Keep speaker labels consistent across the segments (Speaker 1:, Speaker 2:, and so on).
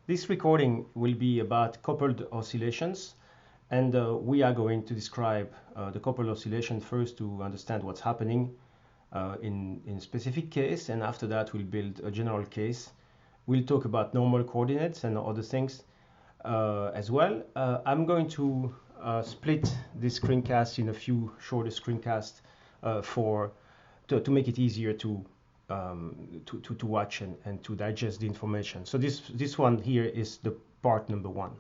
Speaker 1: This recording will be about coupled oscillations, and we are going to describe the coupled oscillation first to understand what's happening in specific case, and after that we'll build a general case. We'll talk about normal coordinates and other things as well. I'm going to split this screencast in a few shorter screencasts to make it easier to watch and to digest the information. So this one here is the part number one.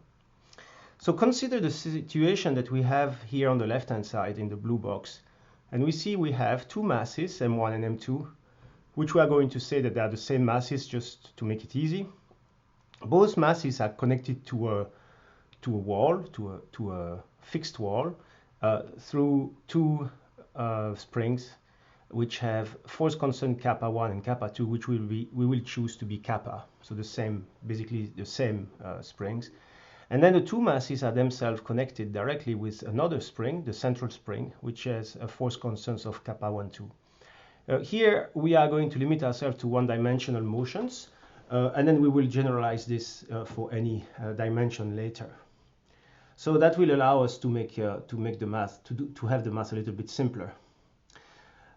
Speaker 1: So consider the situation that we have here on the left hand side in the blue box, and we see we have two masses, M1 and M2, which we are going to say that they are the same masses just to make it easy. Both masses are connected to a wall, to a fixed wall, through two springs which have force constant kappa 1 and kappa 2, which we will choose to be kappa, so basically the same springs. And then the two masses are themselves connected directly with another spring, the central spring, which has a force constant of kappa 1, 2. Here we are going to limit ourselves to one-dimensional motions, and then we will generalize this for any dimension later. So that will allow us to have the math a little bit simpler.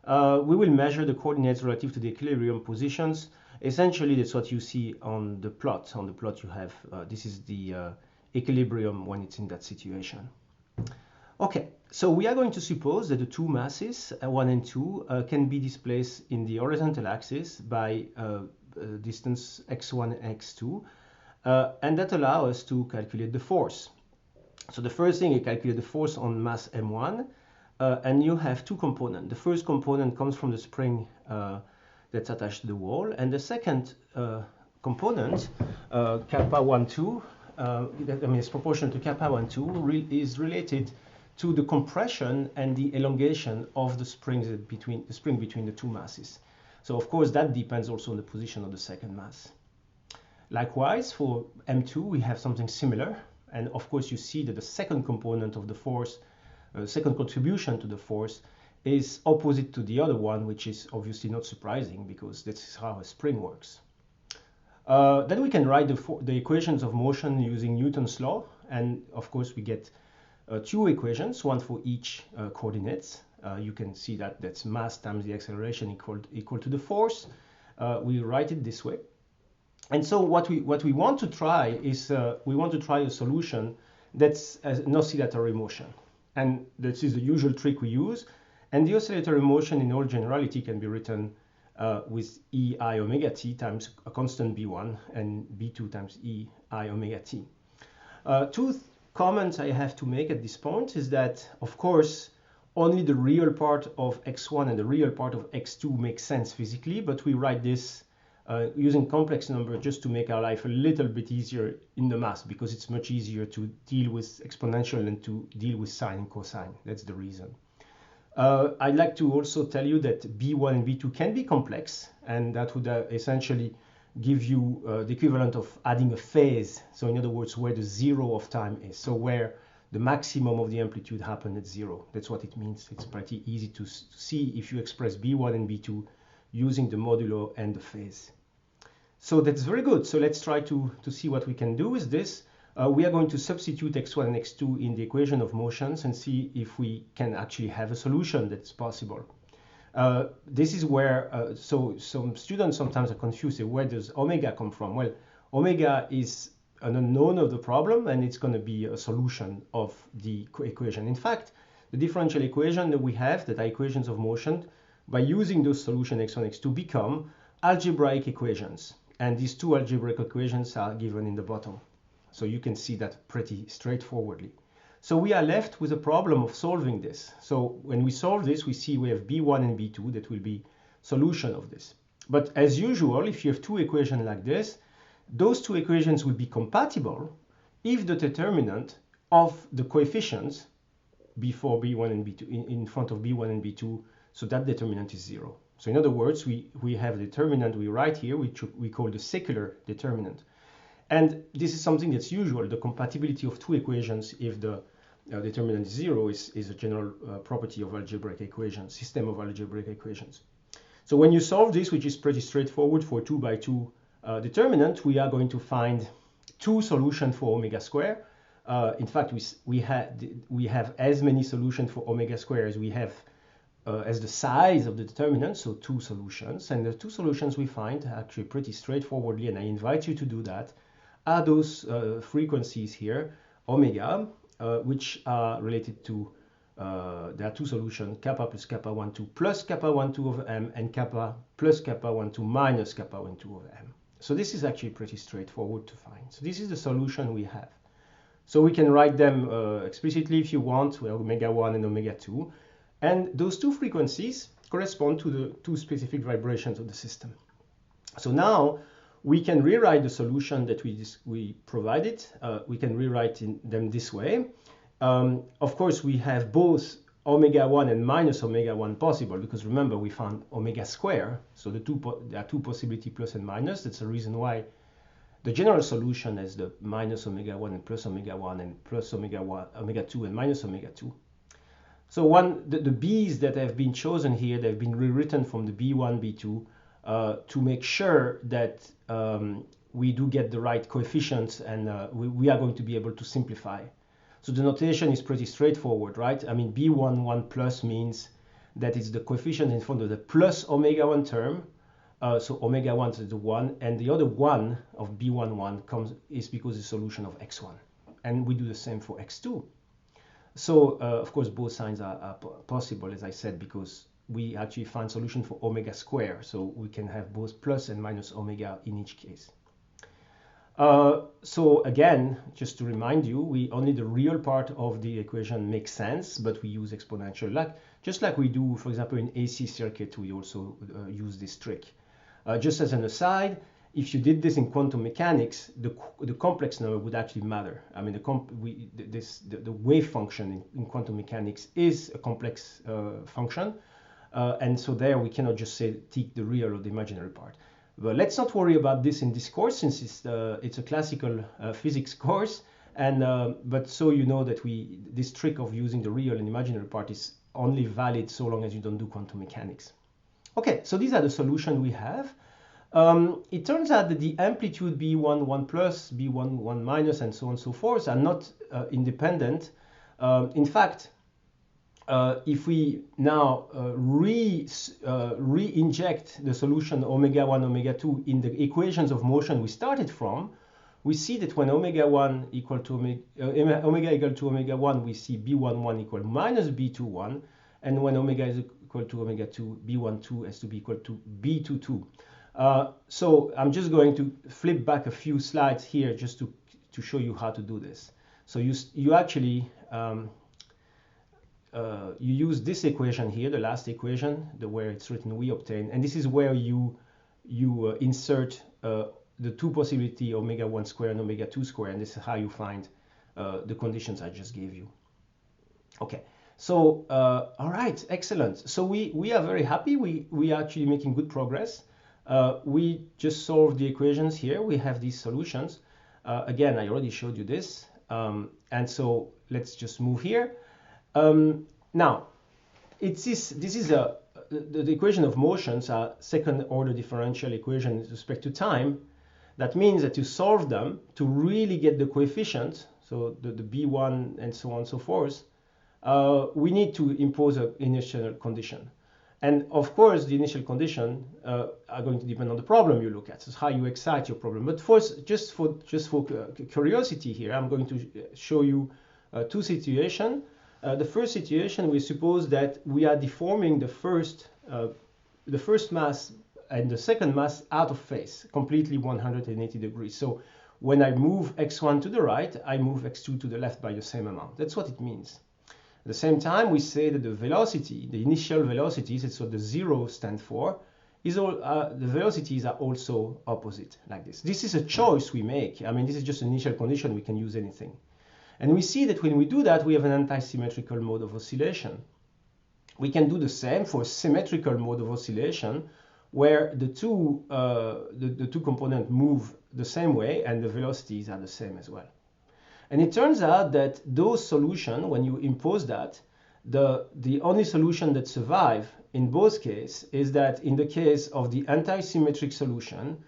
Speaker 1: We will measure the coordinates relative to the equilibrium positions. Essentially, that's what you see on the plot. On the plot you have, this is the equilibrium when it's in that situation. Okay, so we are going to suppose that the two masses, 1 and 2, can be displaced in the horizontal axis by distance x1 and x2, and that allows us to calculate the force. So the first thing, you calculate the force on mass M1, and you have two components. The first component comes from the spring that's attached to the wall, and the second component, kappa 1, 2, is proportional to kappa 1, 2, is related to the compression and the elongation of the springs between the two masses. So of course that depends also on the position of the second mass. Likewise, for M2 we have something similar, and of course you see that the second component of the force, second contribution to the force, is opposite to the other one, which is obviously not surprising because that's how a spring works. Then we can write the equations of motion using Newton's law, and of course we get two equations, one for each coordinates. You can see that that's mass times the acceleration equal to the force. We write it this way. And so what we want to try is we want to try a solution that's an oscillatory motion. And this is the usual trick we use. And the oscillatory motion in all generality can be written with ei omega t times a constant b1 and b2 times ei omega t. Two comments I have to make at this point is that, of course, only the real part of x1 and the real part of x2 makes sense physically, but we write this using complex numbers just to make our life a little bit easier in the math, because it's much easier to deal with exponential than to deal with sine and cosine. That's the reason. I'd like to also tell you that b1 and b2 can be complex, and that would essentially give you the equivalent of adding a phase. So in other words, where the zero of time is. So where the maximum of the amplitude happens at zero. That's what it means. It's pretty easy to see if you express b1 and b2 using the modulo and the phase. So that's very good. So let's try to see what we can do with this. We are going to substitute x1 and x2 in the equation of motions and see if we can actually have a solution that's possible. This is where, so some students sometimes are confused. Where does omega come from? Well, omega is an unknown of the problem, and it's going to be a solution of the equation. In fact, the differential equation that we have, that are equations of motion, by using those solutions x1, x2, become algebraic equations. And these two algebraic equations are given in the bottom. So you can see that pretty straightforwardly. So we are left with a problem of solving this. So when we solve this, we see we have b1 and b2 that will be solution of this. But as usual, if you have two equations like this, those two equations will be compatible if the determinant of the coefficients before b1 and b2, in front of b1 and b2, so that determinant is 0. So in other words, we have a determinant we write here, which we call the secular determinant. And this is something that's usual. The compatibility of two equations, if the determinant is 0, is a general property of algebraic equations, system of algebraic equations. So when you solve this, which is pretty straightforward for 2 by 2 determinant, we are going to find two solutions for omega square. In fact, we have as many solutions for omega square as we have as the size of the determinant, so two solutions. And the two solutions we find actually pretty straightforwardly, and I invite you to do that, are those frequencies here, omega, which are related to, there are two solutions, kappa plus kappa 1, 2 plus kappa 1, 2 over m, and kappa plus kappa 1, 2 minus kappa 1, 2 over m. So this is actually pretty straightforward to find. So this is the solution we have. So we can write them explicitly if you want, well, omega 1 and omega 2. And those two frequencies correspond to the two specific vibrations of the system. So now we can rewrite the solution that we provided. We can rewrite them this way. Of course, we have both omega 1 and minus omega 1 possible, because remember, we found omega square. So there are two possibilities, plus and minus. That's the reason why the general solution is the minus omega 1 and plus omega 1 and plus omega 2 and minus omega 2. So the B's that have been chosen here, they've been rewritten from the B1, B2 to make sure that we do get the right coefficients, and we are going to be able to simplify. So the notation is pretty straightforward, right? I mean, B1, 1 plus means that it's the coefficient in front of the plus omega 1 term. So omega 1 is the 1, and the other 1 of B1, 1 is because it's a solution of x1. And we do the same for x2. So, of course, both signs are possible, as I said, because we actually find solution for omega square. So we can have both plus and minus omega in each case. So again, just to remind you, only the real part of the equation makes sense, but we use exponential, just like we do, for example, in AC circuit, we also use this trick. Just as an aside, if you did this in quantum mechanics, the complex number would actually matter. I mean, the wave function in quantum mechanics is a complex function, and so there we cannot just say take the real or the imaginary part. But let's not worry about this in this course, since it's a classical physics course, and but so you know that this trick of using the real and imaginary part is only valid so long as you don't do quantum mechanics. Okay, so these are the solutions we have. It turns out that the amplitude B1, 1 plus, B1, 1 minus, and so on and so forth are not independent. In fact, if we now re-inject the solution omega 1, omega 2 in the equations of motion we started from, we see that when omega 1 equal to omega equal to omega 1, we see B1, 1 equal minus B2, 1. And when omega is equal to omega 2, B1, 2 has to be equal to B2, 2. So I'm just going to flip back a few slides here just to show you how to do this. So you actually you use this equation here, the last equation, where it's written we obtain, and this is where you insert the two possibility omega 1 square and omega 2 square, and this is how you find the conditions I just gave you. Okay. So, all right, excellent. So we are very happy. We are actually making good progress. We just solved the equations here. We have these solutions. Again, I already showed you this. And so let's just move here. Now, this is the equation of motions are second order differential equation with respect to time. That means that to solve them, to really get the coefficient, so the B1 and so on and so forth, we need to impose an initial condition. And of course, the initial condition are going to depend on the problem you look at. So it's how you excite your problem. But first, just for curiosity here, I'm going to show you two situations. The first situation, we suppose that we are deforming the first mass and the second mass out of phase, completely 180 degrees. So when I move x1 to the right, I move x2 to the left by the same amount. That's what it means. At the same time, we say that the velocity, the initial velocities, it's what the zero stands for, is all the velocities are also opposite, like this. This is a choice we make. I mean, this is just an initial condition. We can use anything. And we see that when we do that, we have an anti-symmetrical mode of oscillation. We can do the same for a symmetrical mode of oscillation, where the two components move the same way and the velocities are the same as well. And it turns out that those solutions, when you impose that, the only solution that survive in both cases is that in the case of the anti-symmetric solution,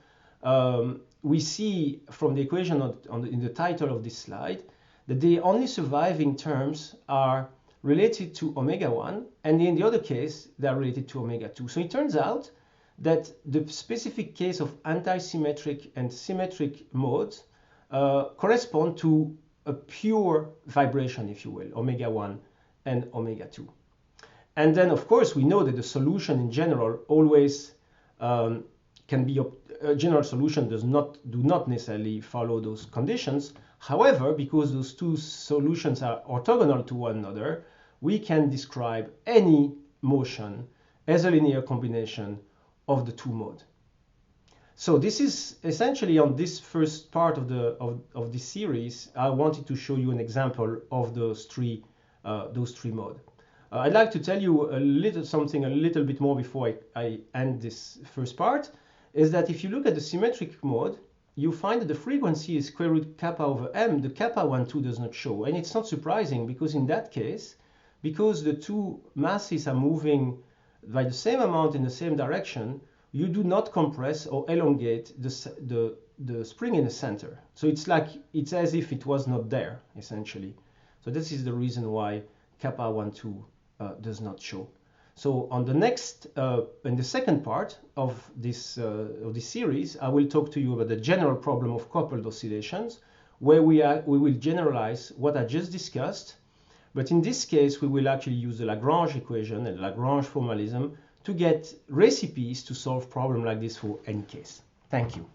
Speaker 1: we see from the equation in the title of this slide that the only surviving terms are related to omega-1, and in the other case, they are related to omega-2. So it turns out that the specific case of antisymmetric and symmetric modes correspond to a pure vibration, if you will, omega-1 and omega-2. And then, of course, we know that the solution in general always can be a general solution do not necessarily follow those conditions. However, because those two solutions are orthogonal to one another, we can describe any motion as a linear combination of the two modes. So this is essentially on this first part of this series. I wanted to show you an example of those three modes. I'd like to tell you a little bit more before I end this first part, is that if you look at the symmetric mode, you find that the frequency is square root kappa over m. The kappa 1,2 does not show, and it's not surprising because in that case, because the two masses are moving by the same amount in the same direction, you do not compress or elongate the spring in the center. So it's as if it was not there, essentially. So this is the reason why kappa 1,2 does not show. So on the next, in the second part of this series, I will talk to you about the general problem of coupled oscillations, where we will generalize what I just discussed. But in this case, we will actually use the Lagrange equation and Lagrange formalism to get recipes to solve problems like this for any case. Thank you.